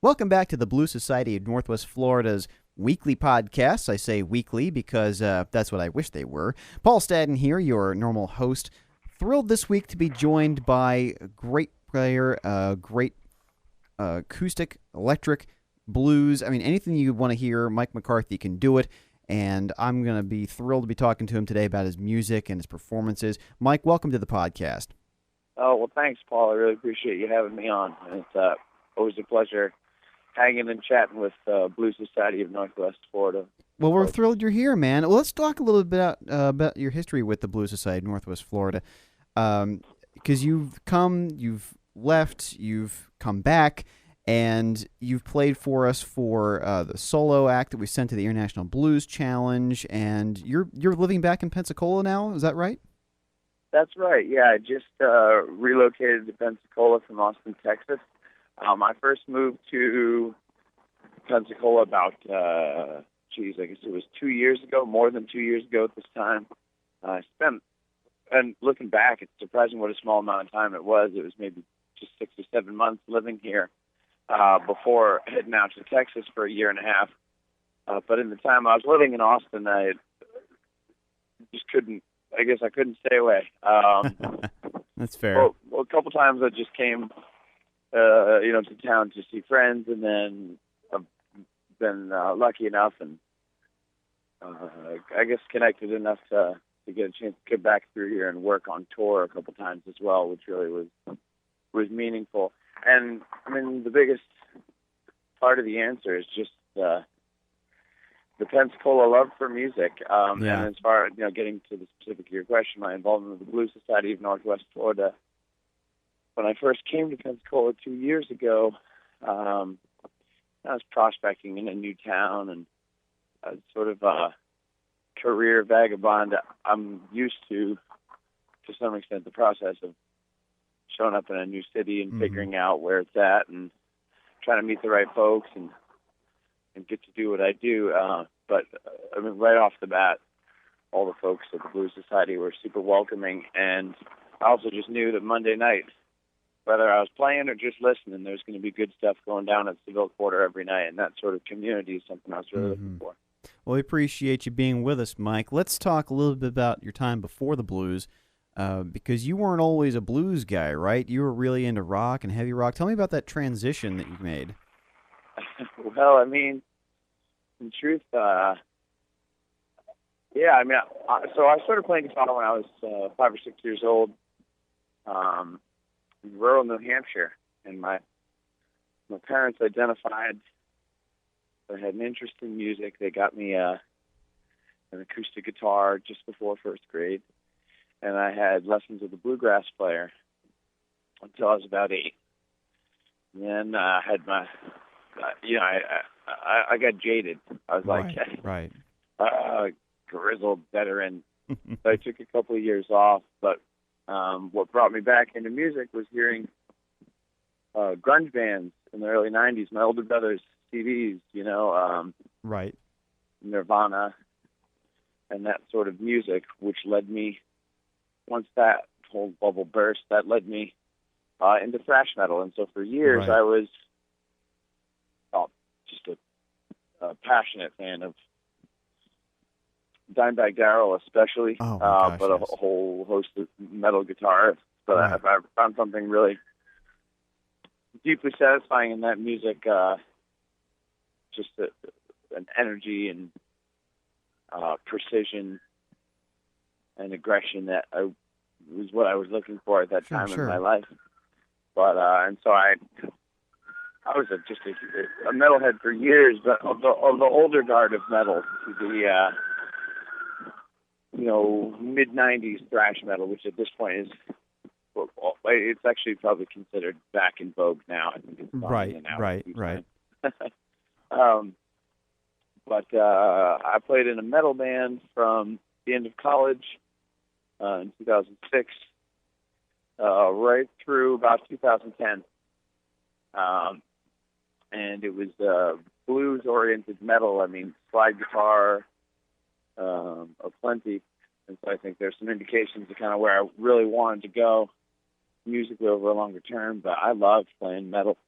Welcome back to the Blues Society of Northwest Florida's weekly podcast. I say weekly because that's what I wish they were. Paul Stadden here, your normal host. Thrilled this week to be joined by a great player, great acoustic, electric, blues. I mean, anything you want to hear, Mike McCarthy can do it. And I'm going to be thrilled to be talking to him today about his music and his performances. Mike, welcome to the podcast. Oh, well, thanks, Paul. I really appreciate you having me on. And it's always a pleasure hanging and chatting with Blues Society of Northwest Florida. Well, we're thrilled you're here, man. Well, let's talk a little bit about your history with the Blues Society of Northwest Florida. Because you've come, you've left, you've come back, and you've played for us for the solo act that we sent to the International Blues Challenge, and you're living back in Pensacola now, is that right? That's right, yeah. I just relocated to Pensacola from Austin, Texas. I first moved to Pensacola about, I guess it was 2 years ago, more than 2 years ago at this time. I spent, and looking back, it's surprising what a small amount of time it was. It was maybe just 6 or 7 months living here before heading out to Texas for a year and a half. But in the time I was living in Austin, I just couldn't stay away. That's fair. Well, a couple times I just came, to town to see friends, and then I've been lucky enough and I guess connected enough to get a chance to get back through here and work on tour a couple times as well, which really was meaningful. And I mean, the biggest part of the answer is just the Pensacola love for music. And as far as getting to the specific of your question, my involvement with the Blues Society of Northwest Florida. When I first came to Pensacola 2 years ago, I was prospecting in a new town and sort of a career vagabond. I'm used to some extent, the process of showing up in a new city and figuring out where it's at and trying to meet the right folks and get to do what I do. But I mean, right off the bat, all the folks at the Blues Society were super welcoming. And I also just knew that Monday night, whether I was playing or just listening, there's going to be good stuff going down at Seville Quarter every night. And that sort of community is something I was really looking for. Well, we appreciate you being with us, Mike. Let's talk a little bit about your time before the blues, because you weren't always a blues guy, right? You were really into rock and heavy rock. Tell me about that transition that you made. Well, I mean, in truth, so I started playing guitar when I was 5 or 6 years old in rural New Hampshire, and my parents identified that I had an interest in music. They got me an acoustic guitar just before first grade, and I had lessons with a bluegrass player until I was about 8. And then I had my, I got jaded. I was right. Grizzled veteran. So I took a couple of years off, but what brought me back into music was hearing grunge bands in the early 90s, my older brother's CDs, right, Nirvana, and that sort of music, which led me, once that whole bubble burst, that led me into thrash metal. And so for years I was just a passionate fan of Dimebag Darrell especially, but a whole host of metal guitarists. But I found something really deeply satisfying in that music, just an energy and precision and aggression that was what I was looking for at that time in my life. But and so I was just a metalhead for years, but of the older guard of metal, the mid-90s thrash metal, which at this point is, it's actually probably considered back in vogue now. I think it's right. But I played in a metal band from the end of college in 2006 right through about 2010. And it was blues-oriented metal. I mean, slide guitar, aplenty. And so I think there's some indications of kind of where I really wanted to go musically over a longer term. But I loved playing metal.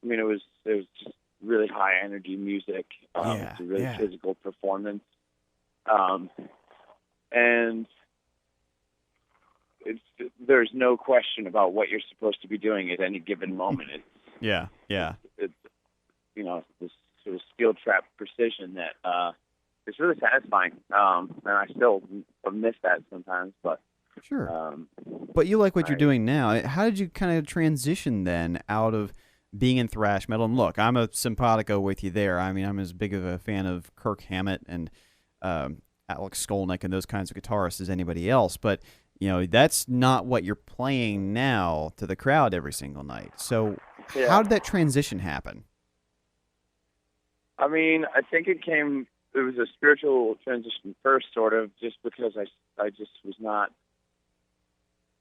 mean, it was just really high energy music. It's a really physical performance. And there's no question about what you're supposed to be doing at any given moment. It's you know, this sort of steel trap precision that it's really satisfying. And I still miss that sometimes, but sure. But you like what you're doing now. How did you kind of transition then out of being in thrash metal? And look, I'm a simpatico with you there. I mean, I'm as big of a fan of Kirk Hammett and Alex Skolnick and those kinds of guitarists as anybody else. But, you know, that's not what you're playing now to the crowd every single night. So how did that transition happen? I mean, I think it was a spiritual transition first, sort of, just because I just was not,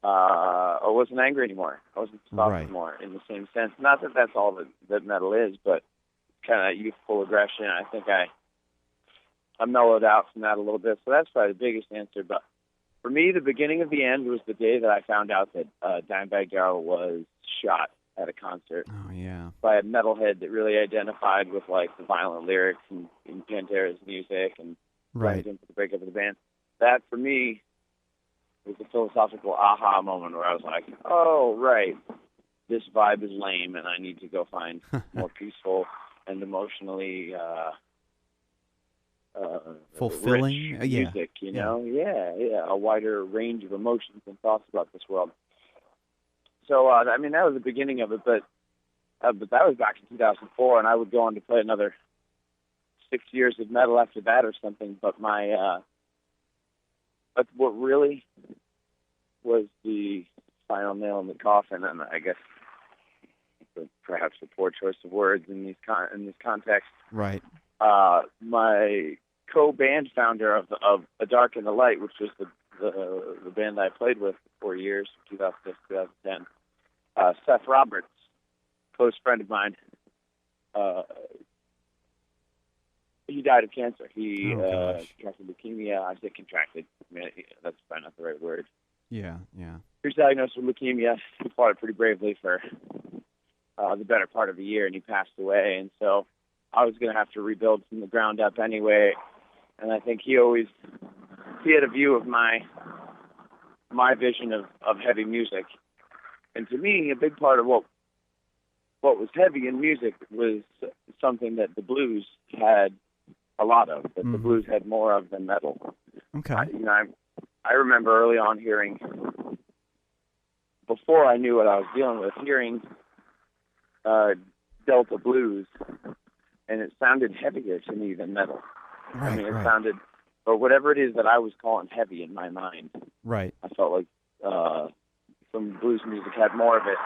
I wasn't angry anymore. I wasn't soft anymore in the same sense. Not that that's all that metal is, but kind of youthful aggression. I think I mellowed out from that a little bit. So that's probably the biggest answer. But for me, the beginning of the end was the day that I found out that Dimebag Darrell was shot at a concert by a metalhead that really identified with like the violent lyrics in Pantera's music and blamed him for the breakup of the band. That for me was a philosophical aha moment where I was like, oh, right, this vibe is lame and I need to go find more peaceful and emotionally fulfilling rich music, you know? A wider range of emotions and thoughts about this world. So, I mean, that was the beginning of it, but that was back in 2004, and I would go on to play another 6 years of metal after that or something. But but what really was the final nail in the coffin, and I guess perhaps a poor choice of words in this context. Right. My co-band founder of A Dark and the Light, which was the band I played with for 4 years, 2006, 2010. Seth Roberts, close friend of mine, he died of cancer. He contracted leukemia. I say contracted. I mean, that's probably not the right word. Yeah. He was diagnosed with leukemia. He fought it pretty bravely for the better part of a year, and he passed away. And so I was going to have to rebuild from the ground up anyway. And I think he had a view of my vision of heavy music. And to me, a big part of what was heavy in music was something that the blues had a lot of, that the blues had more of than metal. Okay. I remember early on hearing, before I knew what I was dealing with, hearing Delta blues, and it sounded heavier to me than metal. Right, I mean, it sounded, or whatever it is that I was calling heavy in my mind. Right. I felt like some blues music had more of it.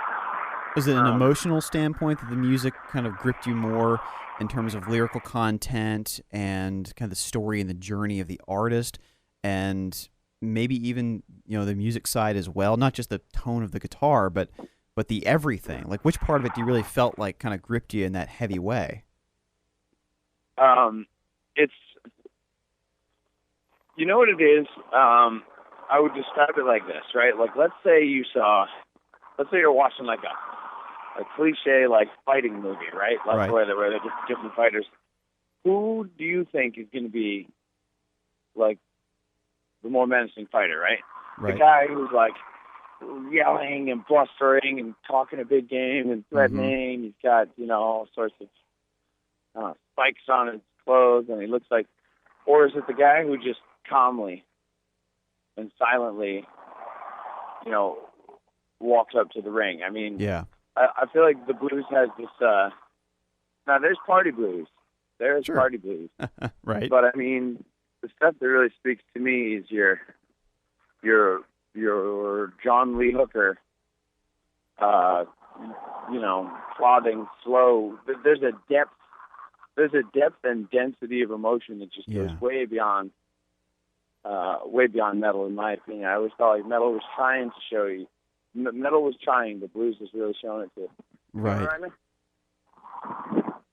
Was it an emotional standpoint that the music kind of gripped you more in terms of lyrical content and kind of the story and the journey of the artist, and maybe even, you know, the music side as well, not just the tone of the guitar, but the everything? Like, which part of it do you really felt like kind of gripped you in that heavy way? It's, you know what it is? I would describe it like this, right? Like, let's say you're watching like a cliche like fighting movie, right? Like where they're just different fighters. Who do you think is going to be like the more menacing fighter, right? The guy who's like yelling and blustering and talking a big game and threatening. He's got, you know, all sorts of spikes on his clothes, and he looks like, or is it the guy who just calmly and silently, you know, walks up to the ring? I mean, I feel like the blues has this, now there's party blues. There's party blues. Right. But I mean, the stuff that really speaks to me is your John Lee Hooker, you know, plodding, slow. There's a depth and density of emotion that just goes way beyond metal, in my opinion. I always felt like metal was trying to show you. Metal was trying, but blues was really showing it to. Right.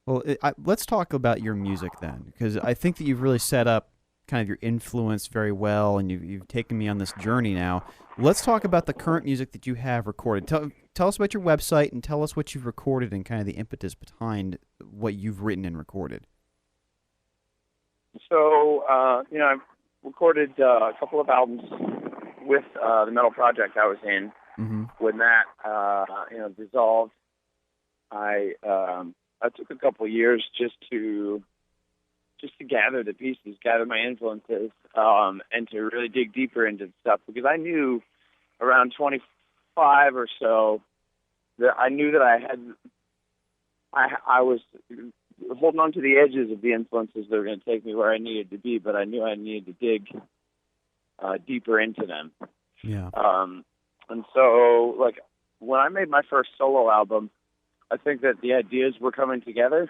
Well, let's talk about your music then, because I think that you've really set up kind of your influence very well, and you've taken me on this journey now. Let's talk about the current music that you have recorded. Tell tell us about your website and tell us what you've recorded and kind of the impetus behind what you've written and recorded. So, I've recorded a couple of albums with the metal project I was in. Mm-hmm. When that, dissolved, I took a couple of years just to gather the pieces, gather my influences, and to really dig deeper into the stuff, because I knew around 25 or so that I knew that I was holding on to the edges of the influences that were going to take me where I needed to be, but I knew I needed to dig deeper into them. Yeah. And so, like, when I made my first solo album, I think that the ideas were coming together,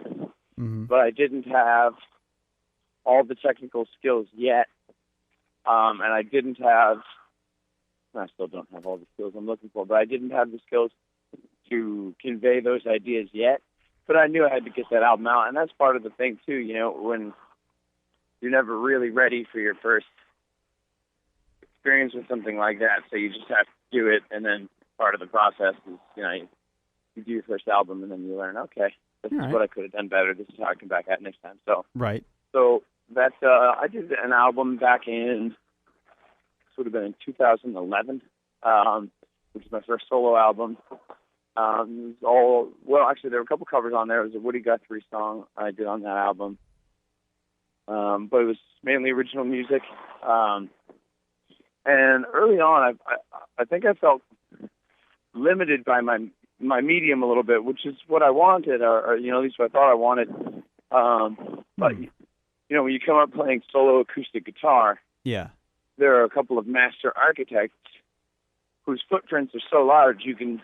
mm-hmm. but I didn't have all the technical skills yet, and I still don't have all the skills I'm looking for, but I didn't have the skills to convey those ideas yet. But I knew I had to get that album out, and that's part of the thing too. When you're never really ready for your first experience with something like that, so you just have to do it, and then part of the process is, you do your first album, and then you learn, okay, this is what I could have done better. This is how I can back at next time. So right. So that's I did an album back in, this would have been in 2011, which is my first solo album. It was actually, there were a couple covers on there. It was a Woody Guthrie song I did on that album, but it was mainly original music. And early on, I think I felt limited by my medium a little bit, which is what I wanted, or at least what I thought I wanted. But when you come up playing solo acoustic guitar, yeah, there are a couple of master architects whose footprints are so large you can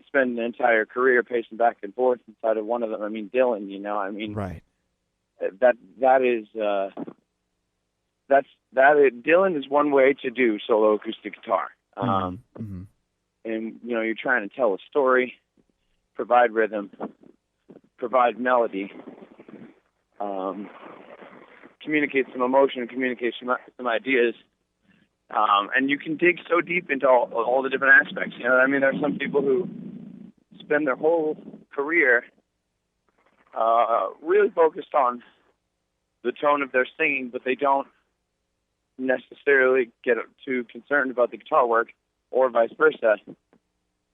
spend an entire career pacing back and forth inside of one of them. I mean, Dylan, right. Dylan is one way to do solo acoustic guitar. Mm-hmm. And, you're trying to tell a story, provide rhythm, provide melody, communicate some emotion, communicate some ideas. And you can dig so deep into all the different aspects. There are some people who spend their whole career really focused on the tone of their singing, but they don't necessarily get too concerned about the guitar work, or vice versa.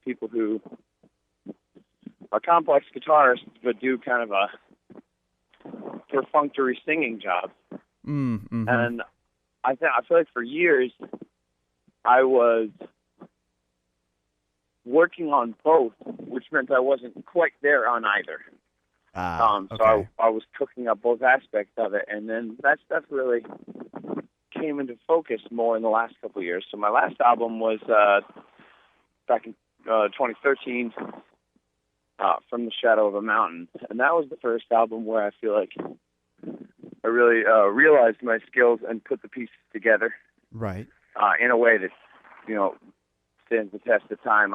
People who are complex guitarists but do kind of a perfunctory singing job. Mm-hmm. And I feel like for years I was working on both, which meant I wasn't quite there on either. Okay. So I was cooking up both aspects of it, and then that stuff really came into focus more in the last couple of years. So my last album was back in 2013, From the Shadow of a Mountain, and that was the first album where I feel like I really realized my skills and put the pieces together, right, in a way that stands the test of time.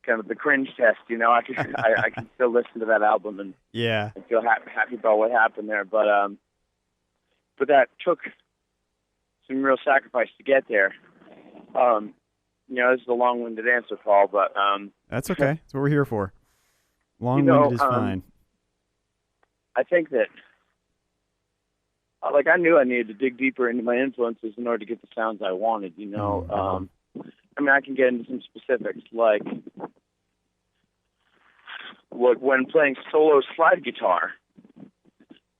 Kind of the cringe test. I can still listen to that album and feel happy about what happened there. But that took some real sacrifice to get there. This is a long-winded answer, Paul, but that's okay. That's what we're here for. Long-winded is fine. I think that, I knew I needed to dig deeper into my influences in order to get the sounds I wanted. I can get into some specifics, like when playing solo slide guitar,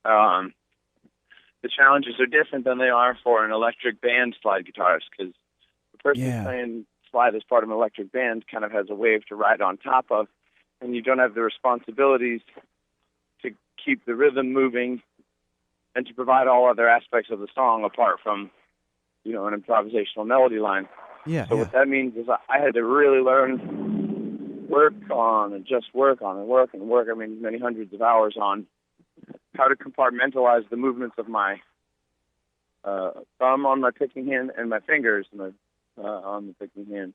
the challenges are different than they are for an electric band slide guitarist, because the person playing slide as part of an electric band kind of has a wave to ride on top of, and you don't have the responsibilities to keep the rhythm moving and to provide all other aspects of the song apart from, an improvisational melody line. What that means is I had to really learn, work on and work. I mean, many hundreds of hours on how to compartmentalize the movements of my thumb on my picking hand and my fingers on the picking hand.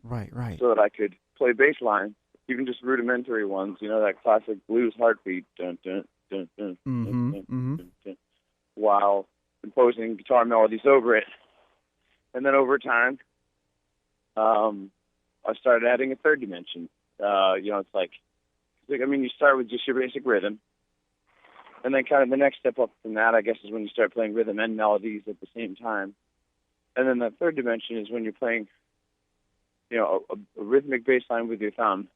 Right. So that I could play bass lines, even just rudimentary ones, that classic blues heartbeat, dun, dun, dun, dun, dun, dun, dun, dun, dun, while composing guitar melodies over it. And then over time, I started adding a third dimension. It's like, you start with just your basic rhythm. And then kind of the next step up from that, I guess, is when you start playing rhythm and melodies at the same time. And then the third dimension is when you're playing, a rhythmic bass line with your thumb.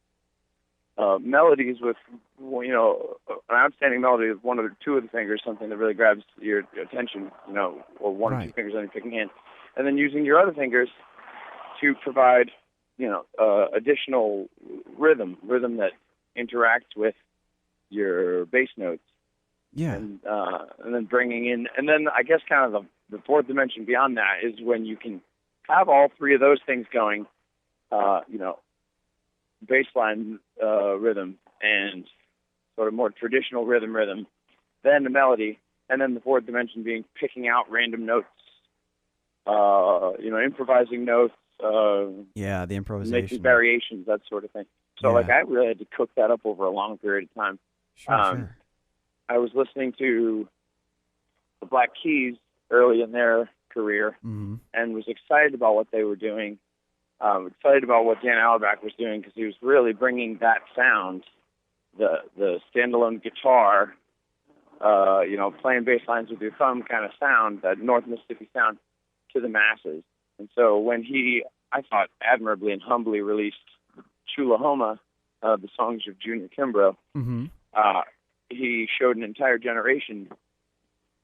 Melodies with, an outstanding melody with one or two of the fingers, something that really grabs your attention, or one or two fingers on your picking hand. And then using your other fingers to provide, additional rhythm that interacts with your bass notes. Yeah. And then bringing in, and then I guess kind of the fourth dimension beyond that is when you can have all three of those things going, bass line rhythm and sort of more traditional rhythm, then the melody, and then the fourth dimension being picking out random notes, improvising notes. The improvisation. Making variations, that sort of thing. So, I really had to cook that up over a long period of time. Sure. I was listening to the Black Keys early in their career and was excited about what they were doing, excited about what Dan Auerbach was doing because he was really bringing that sound, the standalone guitar, playing bass lines with your thumb kind of sound, that North Mississippi sound, to the masses. And so when he, I thought, admirably and humbly released Chulahoma, the songs of Junior Kimbrough, he showed an entire generation,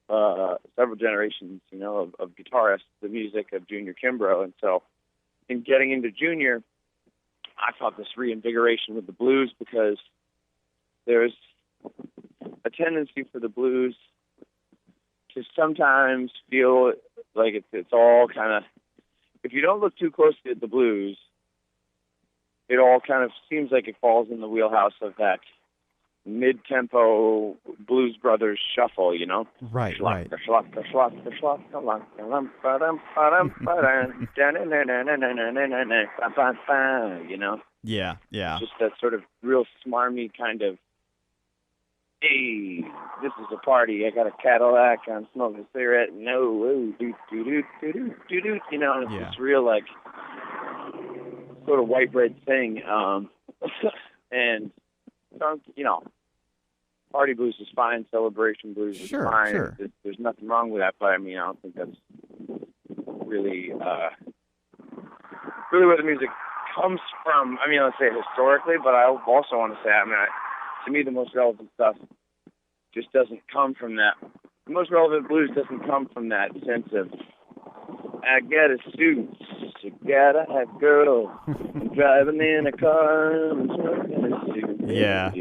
several generations, of guitarists, the music of Junior Kimbrough. And so in getting into Junior, I thought this reinvigoration with the blues, because there's a tendency for the blues to sometimes feel like it's all kind of, if you don't look too closely at the blues, it all kind of seems like it falls in the wheelhouse of that mid-tempo Blues Brothers shuffle, Right. Yeah. Just that sort of real smarmy kind of, hey, this is a party. I got a Cadillac. I'm smoking a cigarette. No, it's real like sort of white bread thing. And party blues is fine. Celebration blues is fine. Sure. There's nothing wrong with that. But I don't think that's really where the music comes from. Let's say historically, but I also want to say, to me, the most relevant stuff just doesn't come from that. The most relevant blues doesn't come from that sense of, I got a suit, you gotta have girl, I'm driving in a car, I'm smoking a suit. Yeah. To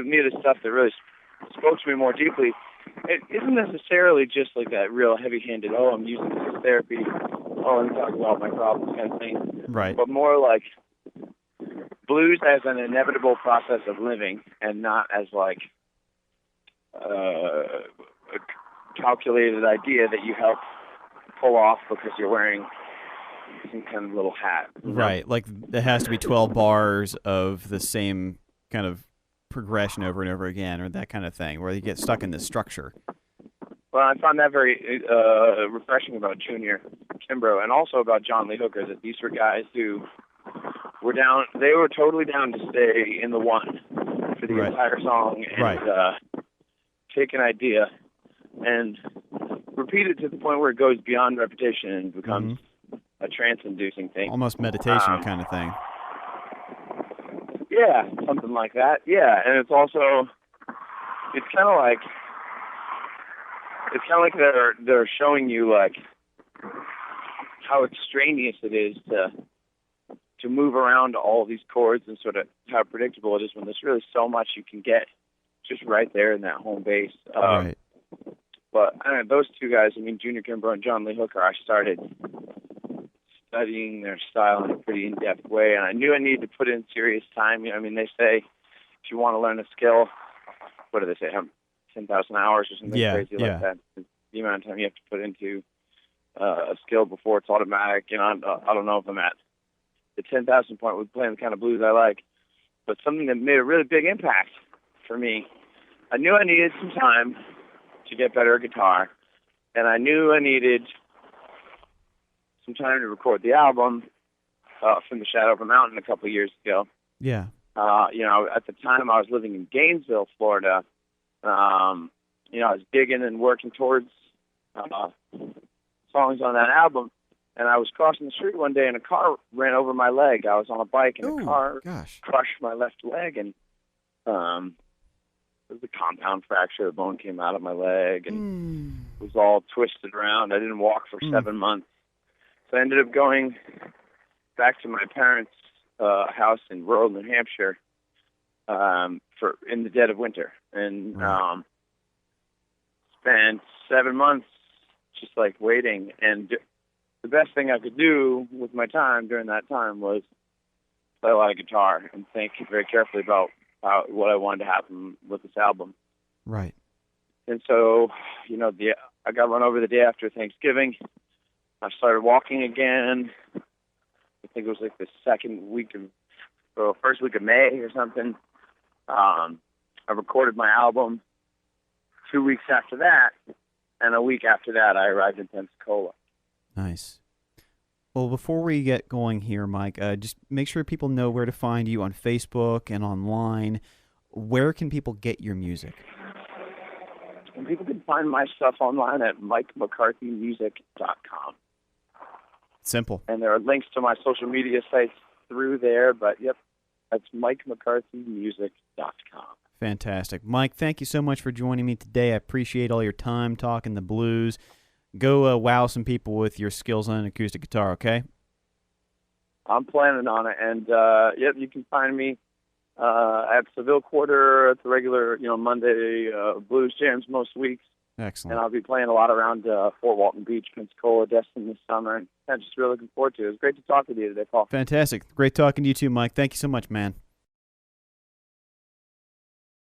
me, the stuff that really spoke to me more deeply, it isn't necessarily just like that real heavy-handed, I'm using this as therapy, I'm talking about my problems kind of thing. Right. But more like blues as an inevitable process of living, and not as like a calculated idea that you help pull off because you're wearing some kind of little hat. Right. Like there has to be 12 bars of the same kind of progression over and over again, or that kind of thing, where you get stuck in this structure. Well, I found that very refreshing about Junior Kimbrough, and also about John Lee Hooker, that these were guys who were down, they were totally down to stay in the one for the entire song, and take an idea and repeat it to the point where it goes beyond repetition and becomes a trance-inducing thing. Almost meditation kind of thing. Yeah, something like that. Yeah, and it's also, it's kind of like they're showing you like how extraneous it is to move around all these chords, and sort of how predictable it is when there's really so much you can get just right there in that home base. Right. But those two guys, Junior Kimbrough and John Lee Hooker, I started studying their style in a pretty in-depth way, and I knew I needed to put in serious time. They say if you want to learn a skill, what do they say, 10,000 hours or something crazy like that. The amount of time you have to put into a skill before it's automatic. I don't know if I'm at the 10,000 point with playing the kind of blues I like, but something that made a really big impact for me. I knew I needed some time to get better at guitar, and I knew I needed some time to record the album from the Shadow of a Mountain a couple of years ago. Yeah. At the time I was living in Gainesville, Florida. I was digging and working towards songs on that album. And I was crossing the street one day, and a car ran over my leg. I was on a bike, and the car crushed my left leg, and it was a compound fracture. The bone came out of my leg, and it was all twisted around. I didn't walk for 7 months. So I ended up going back to my parents' house in rural New Hampshire in the dead of winter, and spent 7 months just like waiting. And the best thing I could do with my time during that time was play a lot of guitar and think very carefully about what I wanted to happen with this album. Right. And so, I got run over the day after Thanksgiving. I started walking again. I think it was like the first week of May or something. I recorded my album 2 weeks after that, and a week after that, I arrived in Pensacola. Nice. Well, before we get going here, Mike, just make sure people know where to find you on Facebook and online. Where can people get your music? And people can find my stuff online at MikeMcCarthyMusic.com. Simple. And there are links to my social media sites through there, but that's MikeMcCarthyMusic.com. Fantastic. Mike, thank you so much for joining me today. I appreciate all your time talking the blues. Go wow some people with your skills on an acoustic guitar, okay? I'm planning on it. And, you can find me at Seville Quarter at the regular, Monday blues jams most weeks. Excellent. And I'll be playing a lot around Fort Walton Beach, Pensacola, Destin this summer. And I'm just really looking forward to it. It was great to talk with you today, Paul. Fantastic. Great talking to you too, Mike. Thank you so much, man.